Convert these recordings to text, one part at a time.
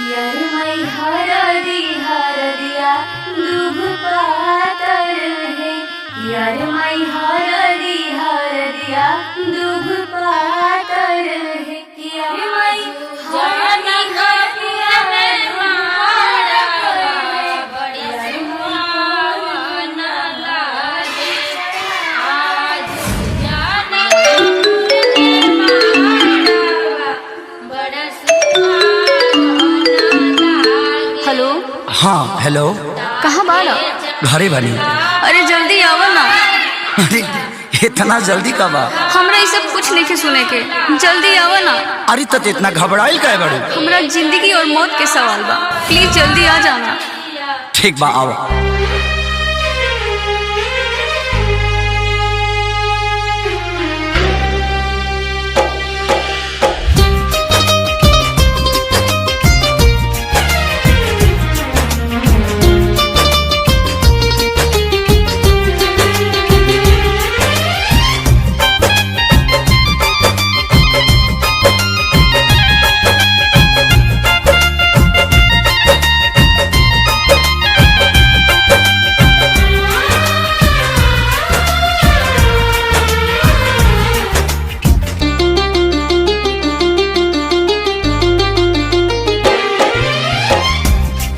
यरमई हरदिया दुभ पातर है। यरमई हरदिया दुभ पातर है। यरमई हेलो। हाँ हेलो। कहाँ बाड़ा? घरे बनी। अरे जल्दी आवा ना। अरे इतना जल्दी कब आ? हमरा ये सब कुछ नहीं सुने के, जल्दी आवा ना। अरे तो इतना घबराइल काहे बड़ू? हमरा जिंदगी और मौत के सवाल बा, प्लीज जल्दी आ जाना। ठीक बा आओ।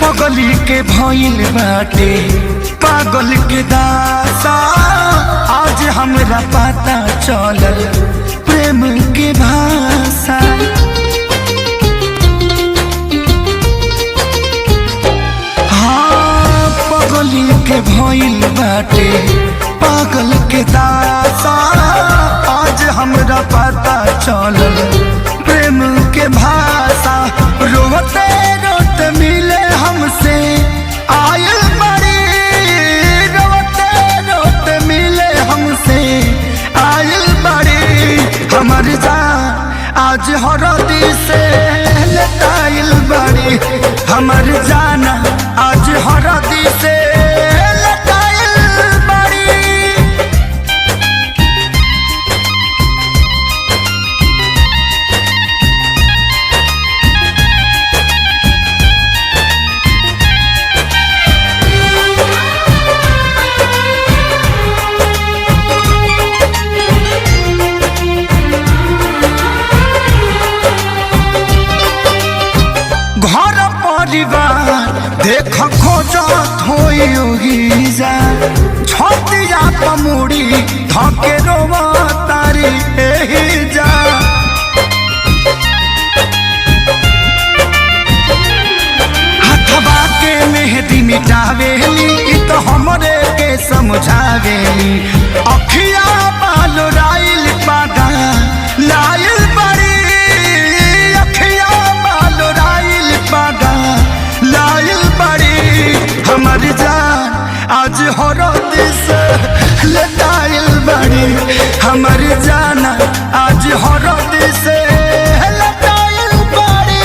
पागल के भइल बाटे पागल के दासा, आज हमरा पता चलल प्रेम के भाषा। हाँ पागल के भइल बाटे पागल के दासा, आज हमरा पता चलल प्रेम के भाषा। रोते रोते मिले हमसे आयल बड़ी, रोते रोते मिले हमसे आयल बड़ी। हमर जान आज हरदी से लटाइल बड़ी, हमर जान आज हरदी से लटाइल बड़ी। घर परिवार देख खोजत होई जा, छतिया पमुड़ी धके रोवा तारी एही जा। हथवा के मेहंदी मिटावेली इ तो हमरे के समझावेली। अखिया बाल राइल पादा लाइल बड़ी, अखिया बाल राइल पादा लाइल बड़ी। हमर जान आज हरद से लटाइल बड़ी, हमर जान आज हरद से लटाइल बड़ी।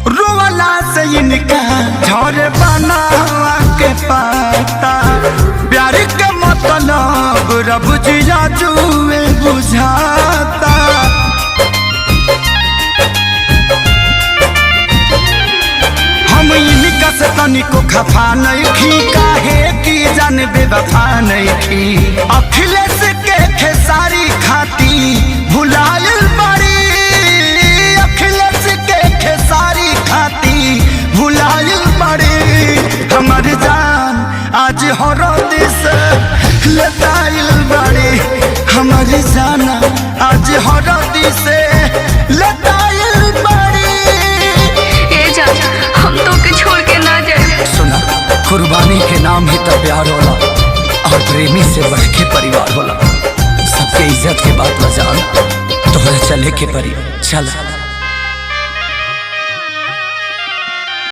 रोवला से इनका झर बनावा के पाता, प्यार के मतलब रब जिया जुए बुझाता। हम इनका से तनिको खफा नहीं खी, काहे की जान बेवफा नहीं खी। अखिलेश के खेसारी खाती भुलाइल बड़ी, अखिलेश के खेसारी खाती भुलाइल बड़ी। हमर जान आज हरद से लटाइल बड़ी, हमर जान आज हरद से लटाइल बड़ी। ए जा, हम तो के छोड़ के ना जाए। सुना, कुर्बानी के नाम ही तो प्यार होला, और प्रेमी से बढ़ के परिवार होला। सबके इज्जत के बात न जान, तोहरा चले के परी। चल।